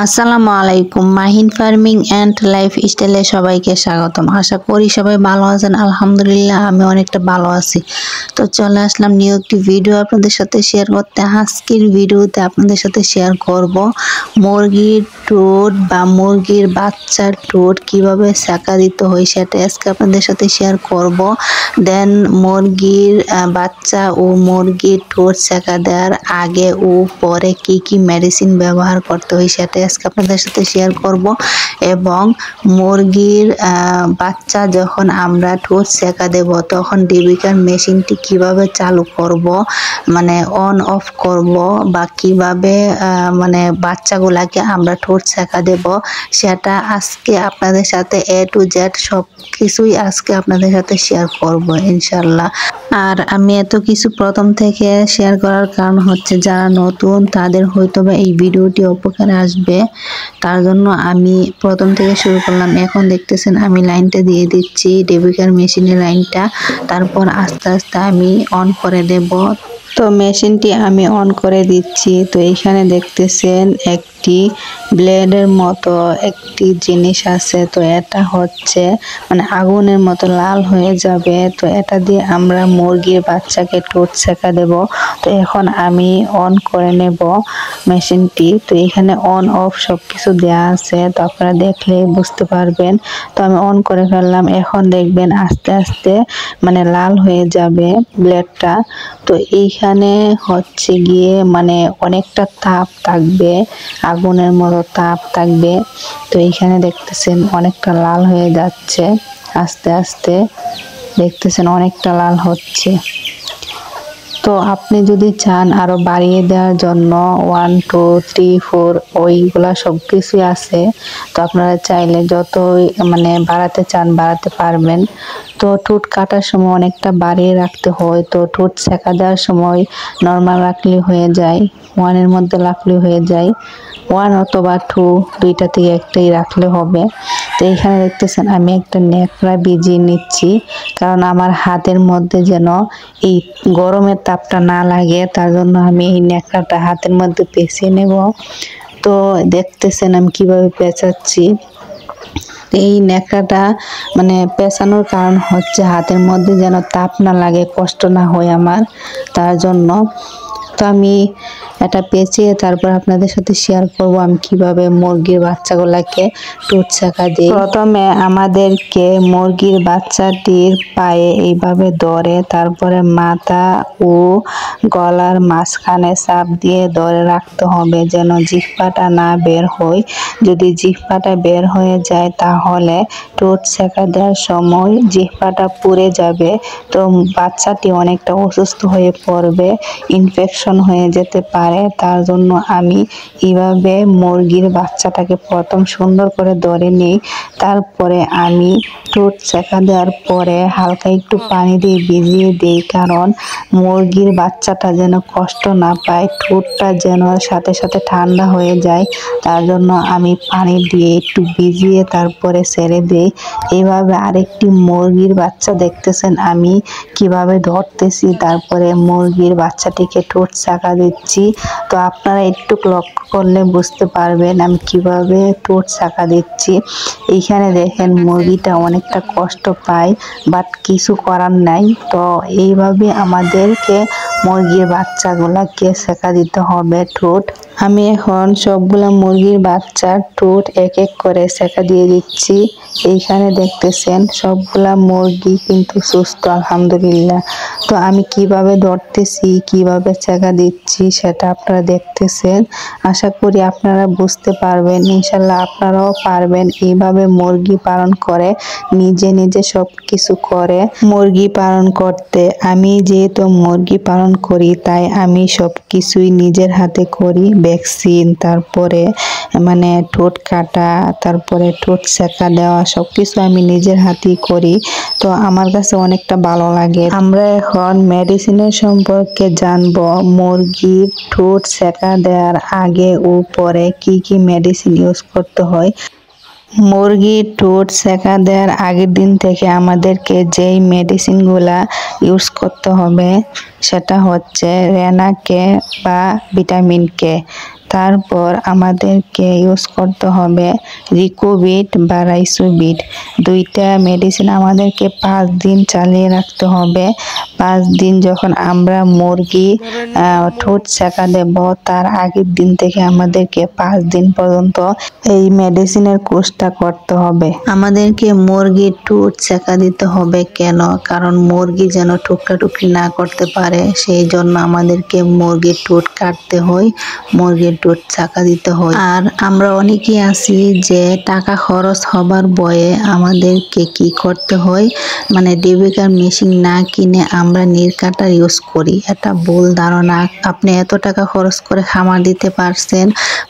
আসসালামু আলাইকুম। Mahin farming and life স্টাইলে সবাইকে স্বাগতম। আশা করি সবাই ভালো আছেন। আলহামদুলিল্লাহ আমি অনেকটা ভালো আছি। তো চলে আসলাম নিউ একটি ভিডিও আপনাদের সাথে শেয়ার করতে। আজকের ভিডিওতে আপনাদের সাথে শেয়ার করব মুরগির ঠোঁট বা মুরগির বাচ্চার ঠোঁট কিভাবে সেকা দিতে হয় সেটা আজকে আপনাদের সাথে শেয়ার করব। দেন মুরগির বাচ্চা ও মুরগির ঠোঁট সেকা দেওয়ার আগে ও পরে কি কি মেডিসিন ব্যবহার করতে হয় সেটা আজকে আপনাদের সাথে শেয়ার করব। এবং মুরগির বাচ্চা যখন আমরা ঠোঁট সেকা দেব তখন ডিবিকার মেশিনটি কিভাবে চালু করব, মানে অন অফ করব, বা কিভাবে মানে বাচ্চাগুলাকে আমরা ঠোঁট সেকা দেব সেটা আজকে আপনাদের সাথে A to Z সব কিছুই আজকে আপনাদের সাথে শেয়ার করব ইনশাল্লাহ। আর আমি এত কিছু প্রথম থেকে শেয়ার করার কারণ হচ্ছে যারা নতুন তাদের হয়তো বা এই ভিডিওটি উপকারে আসবে, তার জন্য আমি প্রথম থেকে শুরু করলাম। এখন দেখতেছেন আমি লাইনটা দিয়ে দিচ্ছি, ডেবিকার মেশিনের লাইনটা, তারপর আস্তে আস্তে আমি অন করে দেব। তো মেশিনটি আমি অন করে দিচ্ছি। তো এইখানে দেখতেছেন একটি ব্লেডের মতো একটি জিনিস আছে। তো এটা হচ্ছে মানে আগুনের মতো লাল হয়ে যাবে। তো এটা দিয়ে আমরা মুরগির বাচ্চাকে ঠোঁট সেকা দেব। তো এখন আমি অন করে নেব মেশিনটি। তো এখানে অন অফ সব কিছু দেওয়া আছে, তো আপনারা দেখলে বুঝতে পারবেন। তো আমি অন করে ফেললাম। এখন দেখবেন আস্তে আস্তে মানে লাল হয়ে যাবে ব্লেডটা। তো এইখানে হচ্ছে গিয়ে মানে অনেকটা তাপ থাকবে, আগুনের মতো তাপ থাকবে। তো এইখানে দেখতেছেন অনেকটা লাল হয়ে যাচ্ছে, আস্তে আস্তে দেখতেছেন অনেকটা লাল হচ্ছে। তো আপনি যদি চান আরো বাড়িয়ে দেওয়ার জন্য 1 2 3 4 ওইগুলা সব কিছুই আছে। তো আপনারা চাইলে যতই মানে বাড়াতে চান বাড়াতে পারবেন। তো ঠোঁট কাটার সময় অনেকটা বাড়িয়ে রাখতে হয়। তো ঠোঁট সেকা দেওয়ার সময় নর্মাল রাখলে হয়ে যায়, 1 এর মধ্যে রাখলে হয়ে যায়, 1 অথবা 2 দুইটা থেকে একটাই রাখলে হবে। তো এইখানে দেখতেছেন আমি একটা ন্যাকড়া ভিজিয়ে নিচ্ছি, কারণ আমার হাতের মধ্যে যেন এই গরমের তাপটা না লাগে, তার জন্য আমি এই ন্যাকড়াটা হাতের মধ্যে পেঁচিয়ে নেব। তো দেখতেছেন আমি কিভাবে পেঁচাচ্ছি। এই ন্যাকড়াটা মানে পেঁচানোর কারণ হচ্ছে হাতের মধ্যে যেন তাপ না লাগে, কষ্ট না হয় আমার, তার জন্য। তো আমি এটা পেঁচিয়ে তারপর আপনাদের সাথে শেয়ার করব আমি কিভাবে মুরগির বাচ্চাগুলোকে ঠোঁট সেকা দিই। প্রথমে আমাদেরকে মুরগির বাচ্চাটির পায়ে এইভাবে ধরে তারপরে মাথা ও গলার মাঝখানে চাপ দিয়ে ধরে রাখতে হবে যেন জিহ্বাটা না বের হয়। যদি জিহ্বাটা বের হয়ে যায় তাহলে ঠোঁট সেকা দেওয়ার সময় জিহ্বাটা পুড়ে যাবে। তো বাচ্চাটি অনেকটা অসুস্থ হয়ে পড়বে, ইনফেকশন হয়ে যেতে পারে। তার জন্য আমি এইভাবে মুরগির বাচ্চাটাকে প্রথম সুন্দর করে ধরে নিই, তারপরে আমি ঠোঁট সেকা দেওয়ার পরে হালকা একটু পানি দিয়ে ভিজিয়ে দিই, কারণ মুরগির বাচ্চাটা যেন কষ্ট না পায়, ঠোঁটটা যেন সাথে সাথে ঠান্ডা হয়ে যায়। তার জন্য আমি পানি দিয়ে একটু ভিজিয়ে তারপরে ছেড়ে দিই। এইভাবে আরেকটি মুরগির বাচ্চা দেখতেছেন আমি কিভাবে ধরতেছি, তারপরে মুরগির বাচ্চাটিকে ঠোঁট সেকা দিচ্ছি। তো আপনারা একটু লক্ষ্য করলে বুঝতে পারবেন আমি কিভাবে ঠোঁট সেকা দিচ্ছি। এইখানে দেখেন মুরগিটা অনেকটা কষ্ট পায়, বাট কিছু করার নাই। তো এইভাবে আমাদেরকে মুরগির বাচ্চাগুলাকে সেকা দিতে হবে ঠোঁট। আমি এখন সবগুলা মুরগির বাচ্চার ঠোঁট এক এক করে সেকা দিয়ে দিচ্ছি। এইখানে দেখতেছেন সবগুলা মুরগি কিন্তু সুস্থ আলহামদুলিল্লাহ। তো আমি কিভাবে ধরতেছি কিভাবে সেকা দিচ্ছি সেটা আপনারা দেখতেছেন। আশা করি আপনারা বুঝতে পারবেন, ইনশাল্লাহ আপনারাও পারবেন। এইভাবে মুরগি পালন করে নিজে নিজে সব কিছু করে মুরগি পালন করতে। আমি যেহেতু মুরগি পালন করি তাই আমি সব কিছুই নিজের হাতে করি। ভ্যাকসিন, তারপরে মানে ঠোঁট কাটা, তারপরে ঠোঁট সেকা দেওয়া, সব কিছু আমি নিজের হাতেই করি। তো আমার কাছে অনেকটা ভালো লাগে। আমরা এখন মেডিসিনের সম্পর্কে জানবো। মুরগির ঠোঁট সেকা দেওয়ার আগে ও পরে কি কি মেডিসিন ইউজ করতে হয়। মুরগির ঠোঁট সেকা দেওয়ার আগের দিন থেকে আমাদেরকে যেই মেডিসিনগুলা ইউজ করতে হবে সেটা হচ্ছে রেনা কে বা ভিটামিন কে। তারপর আমাদেরকে ইউজ করতে হবে রিকোভিট বা রাইসোভিট। দুইটা মেডিসিন আমাদেরকে 5 দিন চালিয়ে রাখতে হবে। 5 দিন যখন আমরা মুরগি ঠোঁট সেকা দেব তার আগের দিন থেকে আমাদেরকে 5 দিন পর্যন্ত এই মেডিসিনের কোর্সটা করতে হবে। আমাদেরকে মুরগির ঠোঁট সেকা দিতে হবে কেন? কারণ মুরগি যেন টুকরি না করতে পারে, সেই জন্য আমাদেরকে মুরগির ঠোঁট কাটতে হয়, মুরগির ঠোঁট সেকা দিতে হয়। আর আমরা অনেকেই আছি যে টাকা খরচ হবার ভয়ে আমাদেরকে কি করতে হয়, মানে ডিবিকার মেশিন না কিনে আমরা নীল কাটার ইউজ করি। এটা ভুল ধারণা। আপনি এত টাকা খরচ করে খামার দিতে পারছেন,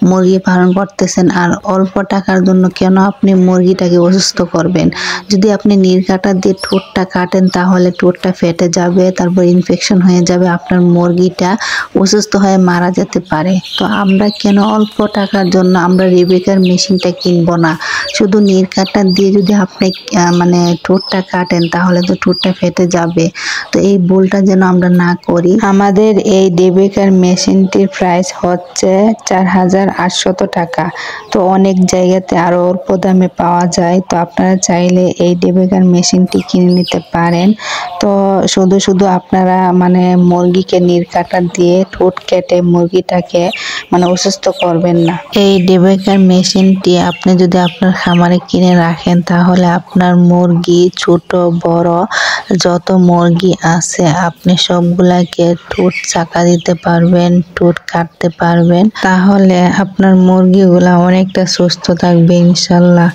মুরগি পালন করতেছেন, আর অল্প টাকার জন্য কেন আপনি মুরগিটাকে অসুস্থ করবেন? যদি আপনি নীল কাটার দিয়ে ঠোঁটটা কাটেন তাহলে ঠোঁটটা ফেটে যাবে, তারপর ইনফেকশন হয়ে যাবে, আপনার মুরগিটা অসুস্থ হয়ে মারা যেতে পারে। তো আমরা কেন অল্প টাকার জন্য আমরা রিবেকার মেশিনটা কিনবো না? শুধু নীল কাটার দিয়ে যদি আপনি মানে ঠোঁটটা কাটেন তাহলে তো ঠোঁটটা ফেটে যাবে। তো এই ভুলটা যেন আমরা না করি। আমাদের এই রিবেকার মেশিনটির প্রাইস হচ্ছে 4800 টাকা। তো অনেক জায়গাতে আরো অল্প দামে পাওয়া যায়। তো আপনারা চাইলে এই রিবেকার মেশিনটি কিনে নিতে পারেন। তো শুধু আপনারা মানে মুরগিকে নীল কাটার দিয়ে ঠোঁট কেটে মুরগিটাকে মানে অসুস্থ করবেন না। এই রিবেকার মেশিনটি আপনি যদি আপনার খামারে কিনে রাখেন তাহলে আপনার মুরগি ছোট বড় যত মুরগি আছে আপনি সবগুলাকে ঠোঁট চাকা দিতে পারবেন, ঠোঁট কাটতে পারবেন। তাহলে আপনার মুরগিগুলা অনেকটা সুস্থ থাকবে ইনশাল্লাহ।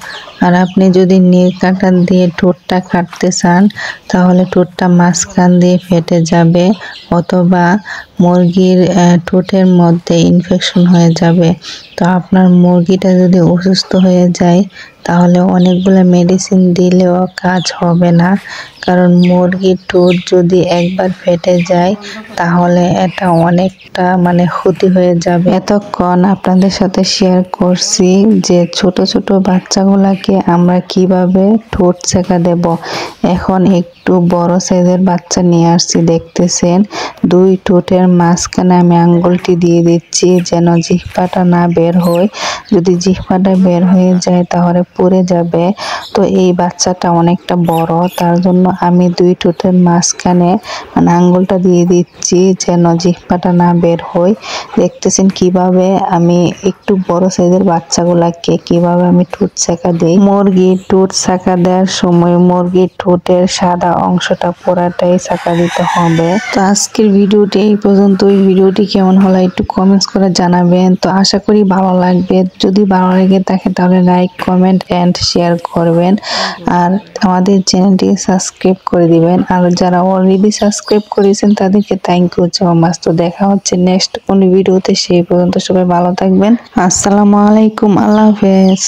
আর আপনি যদি নীল কাটার দিয়ে ঠোঁটটা কাটতে চান তাহলে ঠোঁটটা মাঝখান দিয়ে ফেটে যাবে, অথবা মুরগির ঠোঁটের মধ্যে ইনফেকশন হয়ে যাবে। তো আপনার মুরগিটা যদি অসুস্থ হয়ে যায় তাহলে অনেকগুলো মেডিসিন দিলেও কাজ হবে না, কারণ মুরগির ঠোঁট যদি একবার ফেটে যায় তাহলে এটা অনেকটা মানে ক্ষতি হয়ে যাবে। এতক্ষণ আপনাদের সাথে শেয়ার করছি যে ছোট ছোট বাচ্চাগুলাকে আমরা কিভাবে ঠোঁট সেকা দেব। এখন একটু বড় সাইজের বাচ্চা নিয়ে আসছি, দেখতেছেন। 2 ঠোঁটের মাঝখানে আমি আঙ্গুলটি দিয়ে দিচ্ছি যেন জিহ্বাটা না বের হয়। যদি জিহ্বাটা বের হয়ে যায় তাহলে পড়ে যাবে। তো এই বাচ্চাটা অনেকটা বড়, তার জন্য আমি 2 ঠোঁটের মাঝখানে মানে আঙ্গুলটা দিয়ে দিচ্ছি যেন জিহ্বাটা না বের হয়। দেখতেছেন কিভাবে আমি একটু বড় সাইজের বাচ্চাগুলাকে কিভাবে আমি ঠোঁট সেকা দিই। মুরগির ঠোঁট সেকা দেওয়ার সময় মুরগির ঠোঁটের সাদা অংশটা পুরাটাই সেকা দিতে হবে। তো আজকের ভিডিওটি এই পর্যন্তই। ভিডিওটি কেমন হলো একটু কমেন্টস করে জানাবেন। তো আশা করি ভালো লাগবে। যদি ভালো লেগে থাকে তাহলে লাইক, কমেন্ট এন্ড শেয়ার করবেন, আর আমাদের চ্যানেলটি সাবস্ক্রাইব করে দিবেন। আর যারা অলরেডি সাবস্ক্রাইব করেছেন তাদেরকে থ্যাংক ইউ সো মাচ। তো দেখা হচ্ছে নেক্সট কোন ভিডিওতে, সেই পর্যন্ত সবাই ভালো থাকবেন। আসসালামু আলাইকুম, আল্লাহ হাফেজ।